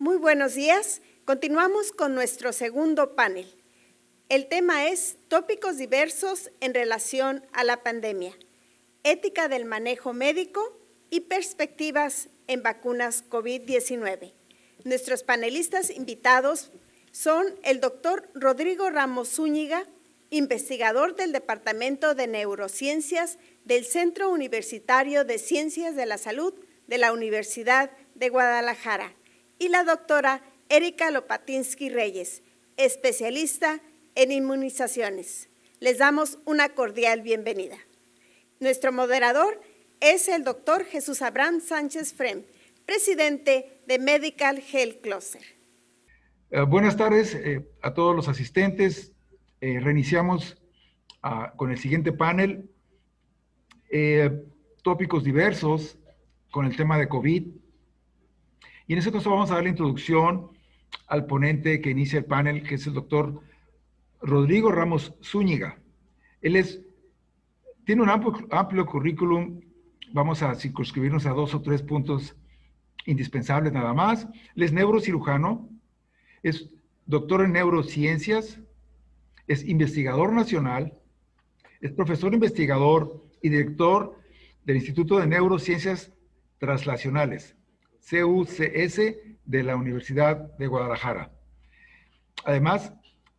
Muy buenos días. Continuamos con nuestro segundo panel. El tema es tópicos diversos en relación a la pandemia, ética del manejo médico y perspectivas en vacunas COVID-19. Nuestros panelistas invitados son el doctor Rodrigo Ramos Zúñiga, investigador del Departamento de Neurociencias del Centro Universitario de Ciencias de la Salud de la Universidad de Guadalajara, y la doctora Erika Lopatinsky Reyes, especialista en inmunizaciones. Les damos una cordial bienvenida. Nuestro moderador es el doctor Jesús Abraham Sánchez Frem, presidente de Medical Health Cluster. Buenas tardes a todos los asistentes. Reiniciamos con el siguiente panel. Tópicos diversos con el tema de COVID. Y en ese caso vamos a dar la introducción al ponente que inicia el panel, que es el doctor Rodrigo Ramos Zúñiga. Él tiene un amplio currículum. Vamos a circunscribirnos a 2 o 3 puntos indispensables nada más. Él es neurocirujano, es doctor en neurociencias, es investigador nacional, es profesor investigador y director del Instituto de Neurociencias Translacionales, CUCS, de la Universidad de Guadalajara. Además,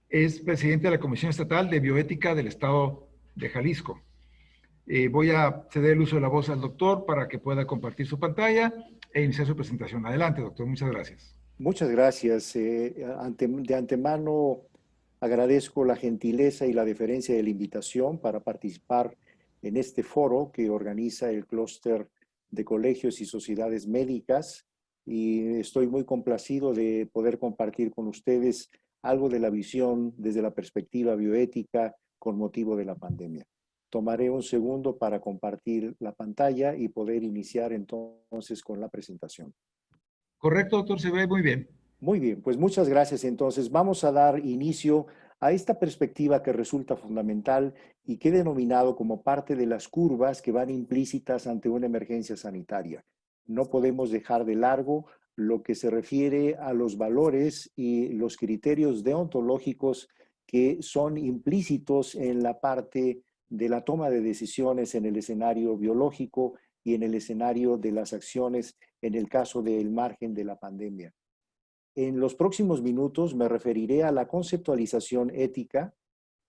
es presidente de la Comisión Estatal de Bioética del Estado de Jalisco. Voy a ceder el uso de la voz al doctor para que pueda compartir su pantalla e iniciar su presentación. Adelante, doctor. Muchas gracias. Muchas gracias. De antemano agradezco la gentileza y la deferencia de la invitación para participar en este foro que organiza el Clúster de Colegios y Sociedades Médicas, y estoy muy complacido de poder compartir con ustedes algo de la visión desde la perspectiva bioética con motivo de la pandemia. Tomaré un segundo para compartir la pantalla y poder iniciar entonces con la presentación. Correcto, doctor, se ve muy bien. Muy bien, pues muchas gracias. Entonces vamos a dar inicio a esta perspectiva que resulta fundamental y que he denominado como parte de las curvas que van implícitas ante una emergencia sanitaria. No podemos dejar de largo lo que se refiere a los valores y los criterios deontológicos que son implícitos en la parte de la toma de decisiones en el escenario biológico y en el escenario de las acciones en el caso del margen de la pandemia. En los próximos minutos me referiré a la conceptualización ética,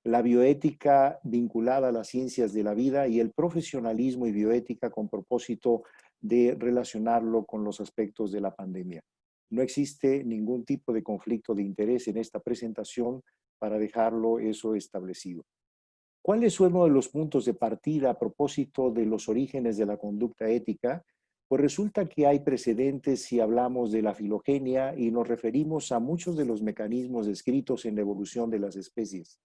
la bioética vinculada a las ciencias de la vida y el profesionalismo y bioética con propósito de relacionarlo con los aspectos de la pandemia. No existe ningún tipo de conflicto de interés en esta presentación para dejarlo eso establecido. ¿Cuál es uno de los puntos de partida a propósito de los orígenes de la conducta ética? Pues resulta que hay precedentes si hablamos de la filogenia y nos referimos a muchos de los mecanismos descritos en la evolución de las especies.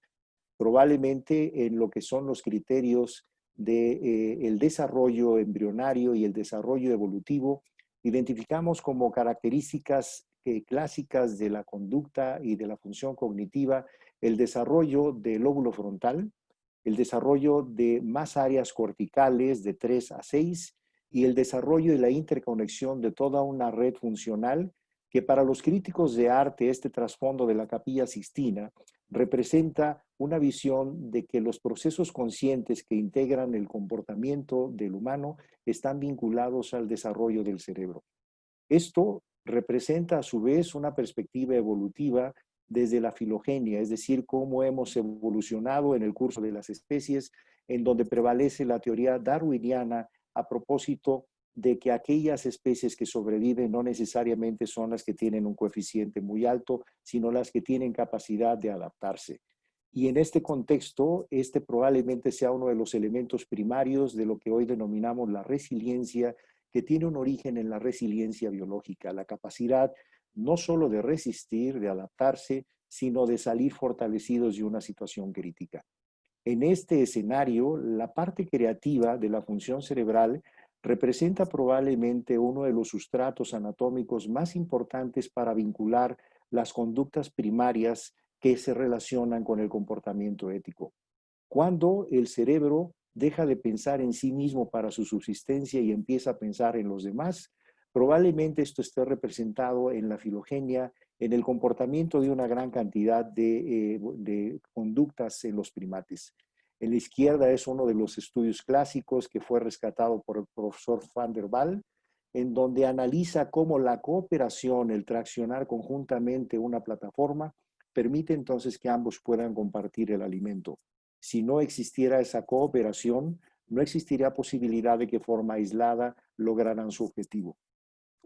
Probablemente en lo que son los criterios del desarrollo embrionario y el desarrollo evolutivo, identificamos como características clásicas de la conducta y de la función cognitiva el desarrollo del lóbulo frontal, el desarrollo de más áreas corticales de 3 a 6 y el desarrollo y la interconexión de toda una red funcional que para los críticos de arte este trasfondo de la Capilla Sixtina representa una visión de que los procesos conscientes que integran el comportamiento del humano están vinculados al desarrollo del cerebro. Esto representa a su vez una perspectiva evolutiva desde la filogenia, es decir, cómo hemos evolucionado en el curso de las especies, en donde prevalece la teoría darwiniana a propósito de que aquellas especies que sobreviven no necesariamente son las que tienen un coeficiente muy alto, sino las que tienen capacidad de adaptarse. Y en este contexto, este probablemente sea uno de los elementos primarios de lo que hoy denominamos la resiliencia, que tiene un origen en la resiliencia biológica, la capacidad no solo de resistir, de adaptarse, sino de salir fortalecidos de una situación crítica. En este escenario, la parte creativa de la función cerebral representa probablemente uno de los sustratos anatómicos más importantes para vincular las conductas primarias que se relacionan con el comportamiento ético. Cuando el cerebro deja de pensar en sí mismo para su subsistencia y empieza a pensar en los demás, Probablemente esto esté representado en la filogenia, en el comportamiento de una gran cantidad de conductas en los primates. En la izquierda es uno de los estudios clásicos que fue rescatado por el profesor Van der Waal, en donde analiza cómo la cooperación, el traccionar conjuntamente una plataforma, permite entonces que ambos puedan compartir el alimento. Si no existiera esa cooperación, no existiría posibilidad de que de forma aislada lograran su objetivo.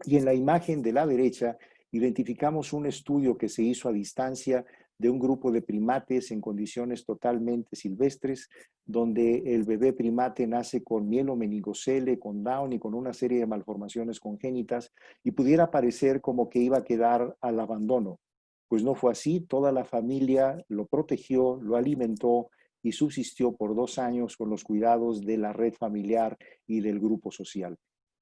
Y en la imagen de la derecha identificamos un estudio que se hizo a distancia de un grupo de primates en condiciones totalmente silvestres, donde el bebé primate nace con mielomeningocele, con Down y con una serie de malformaciones congénitas y pudiera parecer como que iba a quedar al abandono. Pues no fue así, toda la familia lo protegió, lo alimentó y subsistió por 2 años con los cuidados de la red familiar y del grupo social.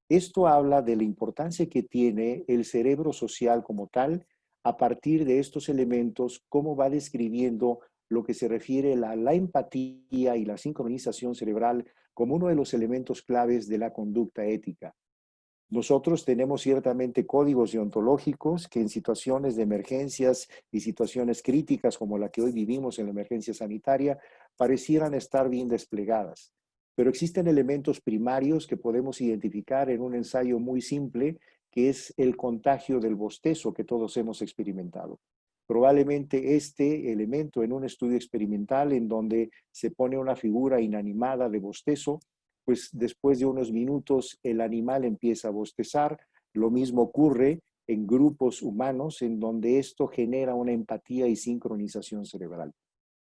Esto habla de la importancia que tiene el cerebro social como tal a partir de estos elementos, cómo va describiendo lo que se refiere a la empatía y la sincronización cerebral como uno de los elementos claves de la conducta ética. Nosotros tenemos ciertamente códigos deontológicos que en situaciones de emergencias y situaciones críticas como la que hoy vivimos en la emergencia sanitaria parecieran estar bien desplegadas. Pero existen elementos primarios que podemos identificar en un ensayo muy simple, que es el contagio del bostezo que todos hemos experimentado. Probablemente este elemento en un estudio experimental en donde se pone una figura inanimada de bostezo, pues después de unos minutos el animal empieza a bostezar. Lo mismo ocurre en grupos humanos en donde esto genera una empatía y sincronización cerebral.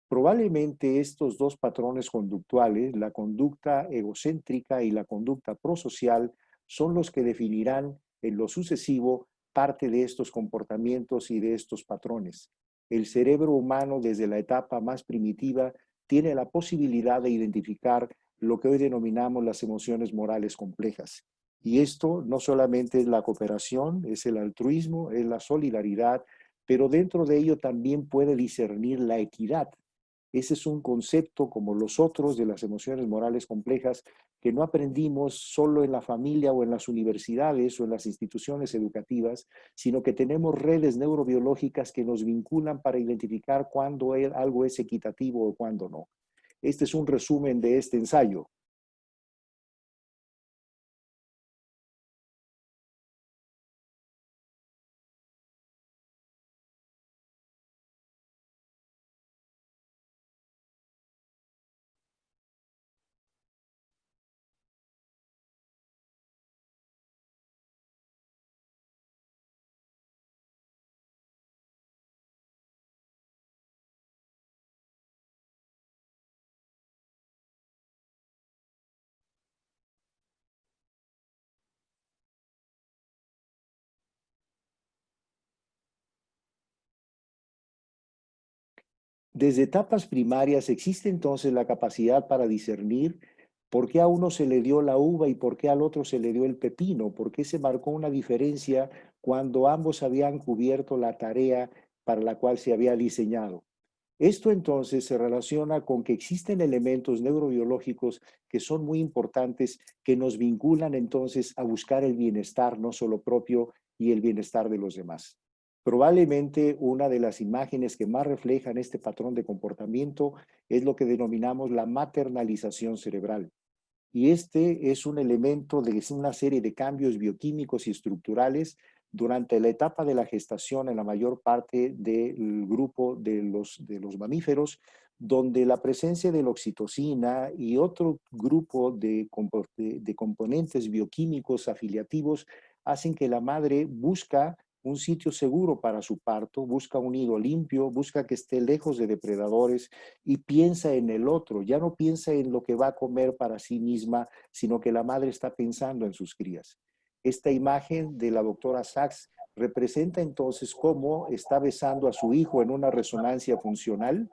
Probablemente estos dos patrones conductuales, la conducta egocéntrica y la conducta prosocial, son los que definirán en lo sucesivo parte de estos comportamientos y de estos patrones. El cerebro humano desde la etapa más primitiva tiene la posibilidad de identificar lo que hoy denominamos las emociones morales complejas. Y esto no solamente es la cooperación, es el altruismo, es la solidaridad, pero dentro de ello también puede discernir la equidad. Ese es un concepto como los otros de las emociones morales complejas que no aprendimos solo en la familia o en las universidades o en las instituciones educativas, sino que tenemos redes neurobiológicas que nos vinculan para identificar cuándo algo es equitativo o cuándo no. Este es un resumen de este ensayo. Desde etapas primarias existe entonces la capacidad para discernir por qué a uno se le dio la uva y por qué al otro se le dio el pepino, por qué se marcó una diferencia cuando ambos habían cubierto la tarea para la cual se había diseñado. Esto entonces se relaciona con que existen elementos neurobiológicos que son muy importantes, que nos vinculan entonces a buscar el bienestar no solo propio y el bienestar de los demás. Probablemente una de las imágenes que más reflejan este patrón de comportamiento es lo que denominamos la maternalización cerebral. Y este es un elemento de una serie de cambios bioquímicos y estructurales durante la etapa de la gestación en la mayor parte del grupo de los mamíferos, donde la presencia de la oxitocina y otro grupo de componentes bioquímicos afiliativos hacen que la madre busca un sitio seguro para su parto, busca un nido limpio, busca que esté lejos de depredadores y piensa en el otro, ya no piensa en lo que va a comer para sí misma, sino que la madre está pensando en sus crías. Esta imagen de la doctora Sachs representa entonces cómo está besando a su hijo en una resonancia funcional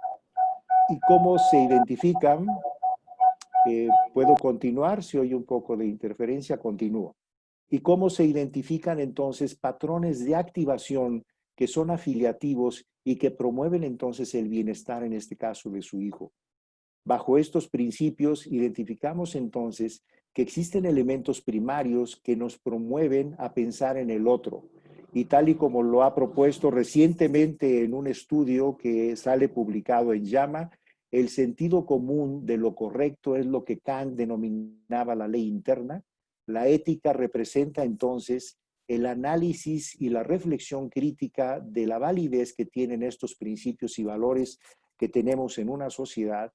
y cómo se identifican. Puedo continuar, si oye un poco de interferencia, continúo. Y cómo se identifican entonces patrones de activación que son afiliativos y que promueven entonces el bienestar, en este caso, de su hijo. Bajo estos principios, identificamos entonces que existen elementos primarios que nos promueven a pensar en el otro. Y tal y como lo ha propuesto recientemente en un estudio que sale publicado en JAMA, el sentido común de lo correcto es lo que Kant denominaba la ley interna. La ética representa entonces el análisis y la reflexión crítica de la validez que tienen estos principios y valores que tenemos en una sociedad,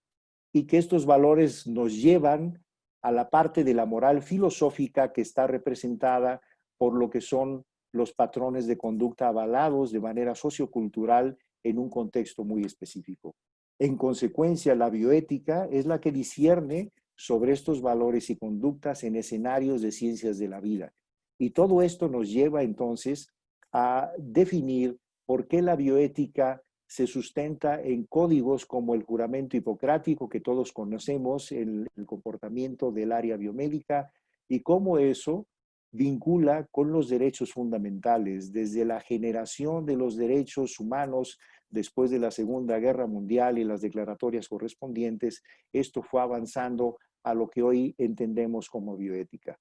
y que estos valores nos llevan a la parte de la moral filosófica que está representada por lo que son los patrones de conducta avalados de manera sociocultural en un contexto muy específico. En consecuencia, la bioética es la que discierne sobre estos valores y conductas en escenarios de ciencias de la vida. Y todo esto nos lleva entonces a definir por qué la bioética se sustenta en códigos como el juramento hipocrático que todos conocemos, el comportamiento del área biomédica, y cómo eso vincula con los derechos fundamentales. Desde la generación de los derechos humanos después de la Segunda Guerra Mundial y las declaratorias correspondientes, esto fue avanzando a lo que hoy entendemos como bioética.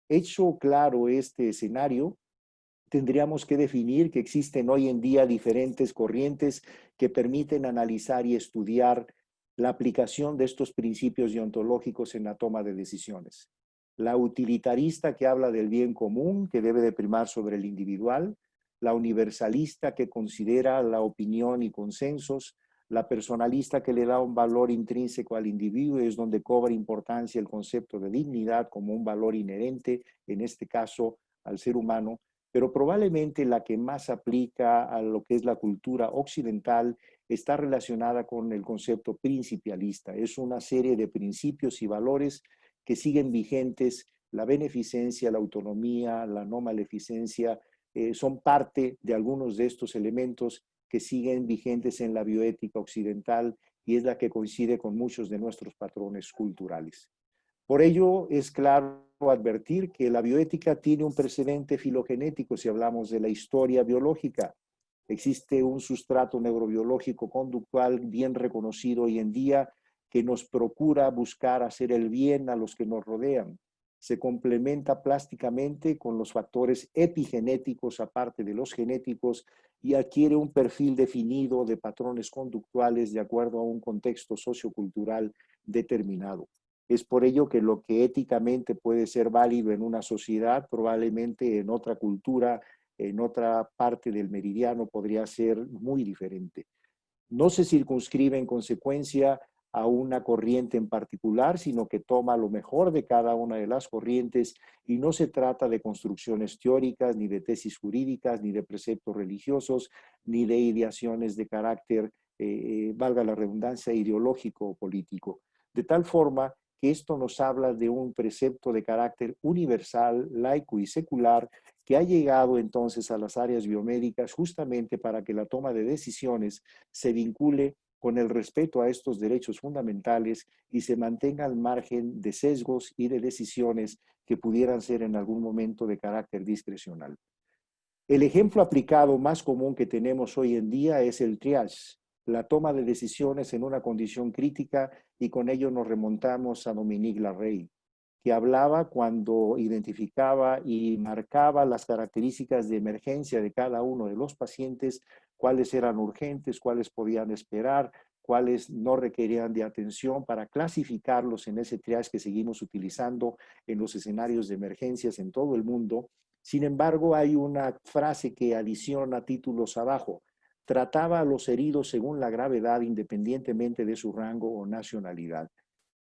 Hecho claro este escenario, tendríamos que definir que existen hoy en día diferentes corrientes que permiten analizar y estudiar la aplicación de estos principios deontológicos en la toma de decisiones. La utilitarista, que habla del bien común, que debe de primar sobre el individual; la universalista, que considera la opinión y consensos; la personalista, que le da un valor intrínseco al individuo, es donde cobra importancia el concepto de dignidad como un valor inherente, en este caso al ser humano. Pero probablemente la que más aplica a lo que es la cultura occidental está relacionada con el concepto principialista. Es una serie de principios y valores que siguen vigentes. La beneficencia, la autonomía, la no maleficencia, son parte de algunos de estos elementos que siguen vigentes en la bioética occidental, y es la que coincide con muchos de nuestros patrones culturales. Por ello, es claro advertir que la bioética tiene un precedente filogenético si hablamos de la historia biológica. Existe un sustrato neurobiológico conductual bien reconocido hoy en día que nos procura buscar hacer el bien a los que nos rodean. Se complementa plásticamente con los factores epigenéticos aparte de los genéticos y adquiere un perfil definido de patrones conductuales de acuerdo a un contexto sociocultural determinado. Es por ello que lo que éticamente puede ser válido en una sociedad, probablemente en otra cultura, en otra parte del meridiano, podría ser muy diferente. No se circunscribe en consecuencia a una corriente en particular, sino que toma lo mejor de cada una de las corrientes, y no se trata de construcciones teóricas, ni de tesis jurídicas, ni de preceptos religiosos, ni de ideaciones de carácter, valga la redundancia, ideológico o político. De tal forma que esto nos habla de un precepto de carácter universal, laico y secular, que ha llegado entonces a las áreas biomédicas justamente para que la toma de decisiones se vincule con el respeto a estos derechos fundamentales y se mantenga al margen de sesgos y de decisiones que pudieran ser en algún momento de carácter discrecional. El ejemplo aplicado más común que tenemos hoy en día es el triage, la toma de decisiones en una condición crítica, y con ello nos remontamos a Dominique Larrey, que hablaba cuando identificaba y marcaba las características de emergencia de cada uno de los pacientes, cuáles eran urgentes, cuáles podían esperar, cuáles no requerían de atención, para clasificarlos en ese triage que seguimos utilizando en los escenarios de emergencias en todo el mundo. Sin embargo, hay una frase que adiciona títulos abajo: trataba a los heridos según la gravedad, independientemente de su rango o nacionalidad.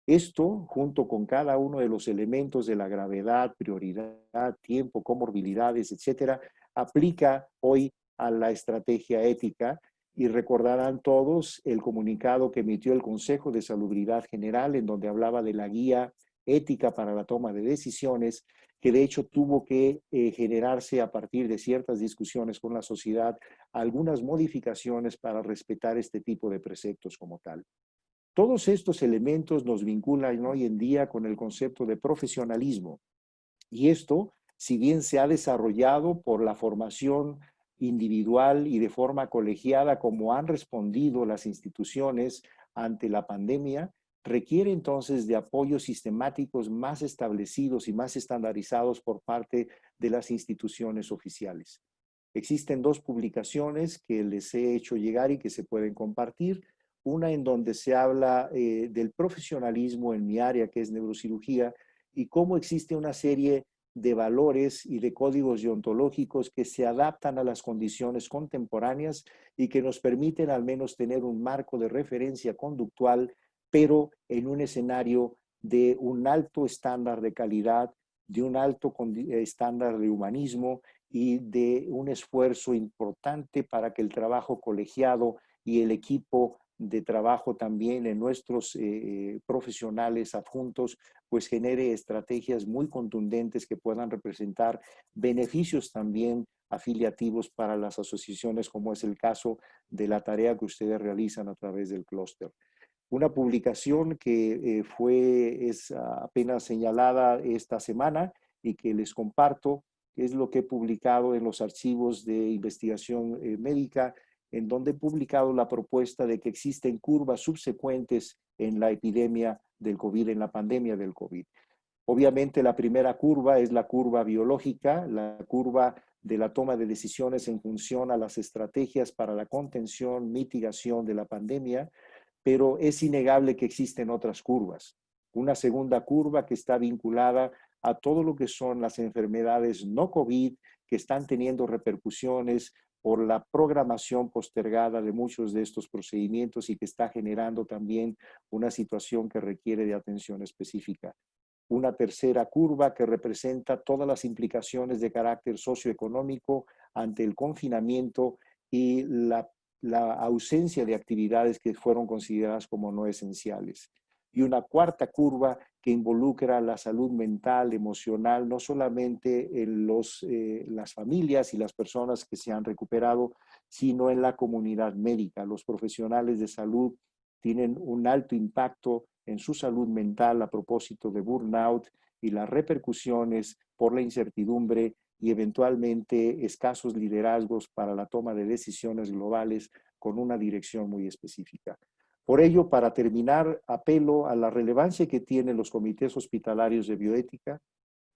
Esto, junto con cada uno de los elementos de la gravedad, prioridad, tiempo, comorbilidades, etcétera, aplica hoy a la estrategia ética. Y recordarán todos el comunicado que emitió el Consejo de Salubridad General, en donde hablaba de la guía ética para la toma de decisiones, que de hecho tuvo que generarse a partir de ciertas discusiones con la sociedad, algunas modificaciones para respetar este tipo de preceptos como tal. Todos estos elementos nos vinculan hoy en día con el concepto de profesionalismo. Y esto, si bien se ha desarrollado por la formación individual y de forma colegiada, como han respondido las instituciones ante la pandemia, requiere entonces de apoyos sistemáticos más establecidos y más estandarizados por parte de las instituciones oficiales. Existen dos publicaciones que les he hecho llegar y que se pueden compartir. Una en donde se habla del profesionalismo en mi área, que es neurocirugía, y cómo existe una serie de valores y de códigos deontológicos que se adaptan a las condiciones contemporáneas y que nos permiten al menos tener un marco de referencia conductual, pero en un escenario de un alto estándar de calidad, de un alto estándar de humanismo y de un esfuerzo importante para que el trabajo colegiado y el equipo de trabajo también en nuestros profesionales adjuntos, pues genere estrategias muy contundentes que puedan representar beneficios también afiliativos para las asociaciones, como es el caso de la tarea que ustedes realizan a través del clúster. Una publicación que es apenas señalada esta semana y que les comparto, que es lo que he publicado en los archivos de investigación médica, en donde he publicado la propuesta de que existen curvas subsecuentes en la epidemia del COVID, en la pandemia del COVID. Obviamente la primera curva es la curva biológica, la curva de la toma de decisiones en función a las estrategias para la contención, mitigación de la pandemia, pero es innegable que existen otras curvas. Una segunda curva que está vinculada a todo lo que son las enfermedades no COVID, que están teniendo repercusiones por la programación postergada de muchos de estos procedimientos y que está generando también una situación que requiere de atención específica. Una tercera curva que representa todas las implicaciones de carácter socioeconómico ante el confinamiento y la ausencia de actividades que fueron consideradas como no esenciales. Y una cuarta curva que involucra la salud mental, emocional, no solamente en las familias y las personas que se han recuperado, sino en la comunidad médica. Los profesionales de salud tienen un alto impacto en su salud mental a propósito de burnout y las repercusiones por la incertidumbre y eventualmente escasos liderazgos para la toma de decisiones globales con una dirección muy específica. Por ello, para terminar, apelo a la relevancia que tienen los comités hospitalarios de bioética,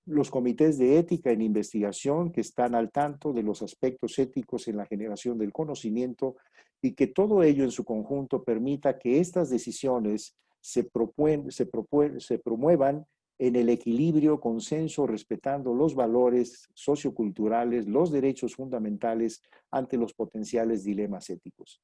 los comités de ética en investigación que están al tanto de los aspectos éticos en la generación del conocimiento y que todo ello en su conjunto permita que estas decisiones se promuevan en el equilibrio, consenso, respetando los valores socioculturales, los derechos fundamentales ante los potenciales dilemas éticos.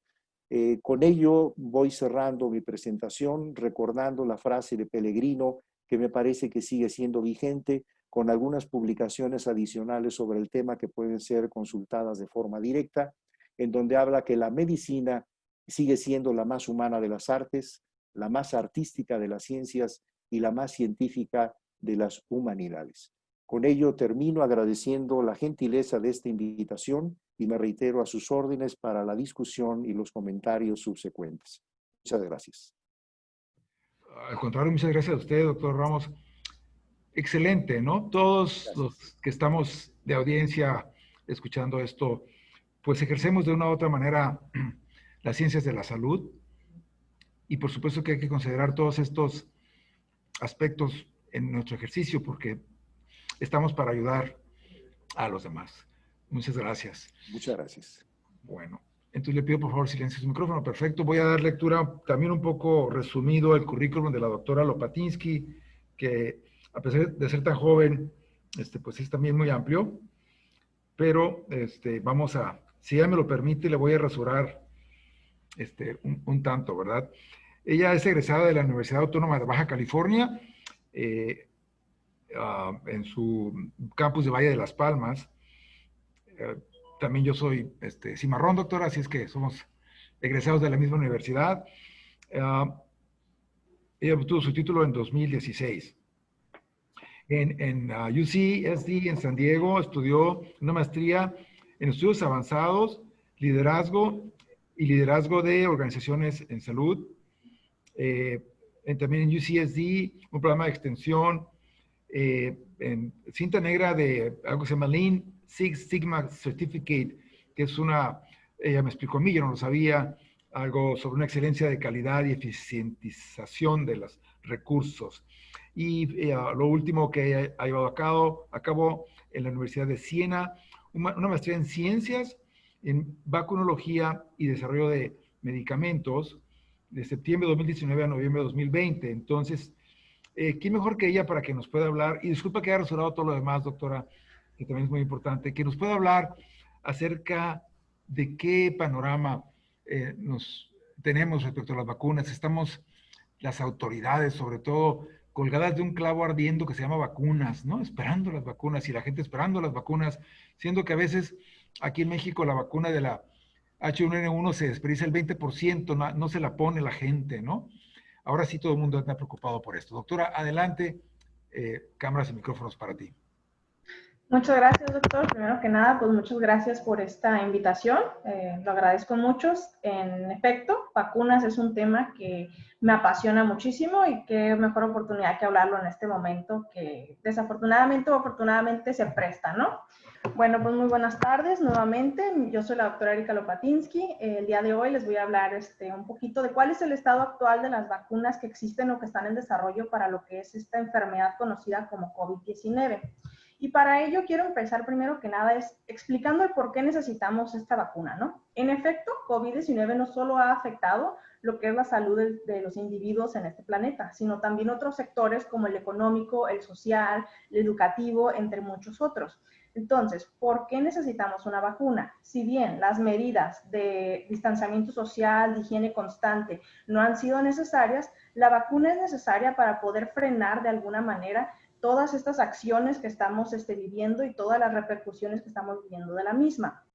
Con ello voy cerrando mi presentación recordando la frase de Pellegrino que me parece que sigue siendo vigente, con algunas publicaciones adicionales sobre el tema que pueden ser consultadas de forma directa, en donde habla que la medicina sigue siendo la más humana de las artes, la más artística de las ciencias y la más científica de las humanidades. Con ello termino agradeciendo la gentileza de esta invitación y me reitero a sus órdenes para la discusión y los comentarios subsecuentes. Muchas gracias. Al contrario, muchas gracias a usted, doctor Ramos. Excelente, ¿no? Todos los que estamos de audiencia escuchando esto, pues ejercemos de una u otra manera las ciencias de la salud y por supuesto que hay que considerar todos estos aspectos en nuestro ejercicio porque estamos para ayudar a los demás. Muchas gracias. Muchas gracias. Bueno, entonces le pido por favor silencio su micrófono. Perfecto. Voy a dar lectura también un poco resumido al currículum de la doctora Lopatinsky, que a pesar de ser tan joven, pues es también muy amplio. Pero vamos a, si ella me lo permite, le voy a rasurar un tanto, ¿verdad? Ella es egresada de la Universidad Autónoma de Baja California, en su campus de Valle de las Palmas. También yo soy cimarrón, doctora, así es que somos egresados de la misma universidad. Ella obtuvo su título en 2016. En UCSD en San Diego estudió una maestría en estudios avanzados, liderazgo y liderazgo de organizaciones en salud. También en UCSD un programa de extensión en cinta negra de algo que se llama Lean Six Sigma Certificate, que es ella me explicó a mí, yo no lo sabía, algo sobre una excelencia de calidad y eficientización de los recursos. Y lo último que ha llevado a cabo en la Universidad de Siena, una maestría en ciencias, en vacunología y desarrollo de medicamentos, de septiembre de 2019 a noviembre de 2020. Entonces, ¿quién mejor que ella para que nos pueda hablar? Y disculpa que haya resolvido todo lo demás, doctora, que también es muy importante, que nos pueda hablar acerca de qué panorama tenemos respecto a las vacunas. Estamos, las autoridades, sobre todo, colgadas de un clavo ardiendo que se llama vacunas, ¿no? Esperando las vacunas y la gente esperando las vacunas, siendo que a veces aquí en México la vacuna de la H1N1 se desperdicia el 20%, no se la pone la gente, ¿no? Ahora sí todo el mundo está preocupado por esto. Doctora, adelante, cámaras y micrófonos para ti. Muchas gracias, doctor. Primero que nada, pues muchas gracias por esta invitación. Lo agradezco mucho. En efecto, vacunas es un tema que me apasiona muchísimo y qué mejor oportunidad que hablarlo en este momento que desafortunadamente o afortunadamente se presta, ¿no? Bueno, pues muy buenas tardes nuevamente. Yo soy la doctora Erika Lopatinsky. El día de hoy les voy a hablar un poquito de cuál es el estado actual de las vacunas que existen o que están en desarrollo para lo que es esta enfermedad conocida como COVID-19. Y para ello quiero empezar primero que nada explicando el por qué necesitamos esta vacuna, ¿no? En efecto, COVID-19 no solo ha afectado lo que es la salud de los individuos en este planeta, sino también otros sectores como el económico, el social, el educativo, entre muchos otros. Entonces, ¿por qué necesitamos una vacuna? Si bien las medidas de distanciamiento social, de higiene constante, no han sido necesarias, la vacuna es necesaria para poder frenar de alguna manera todas estas acciones que estamos viviendo y todas las repercusiones que estamos viviendo de la misma.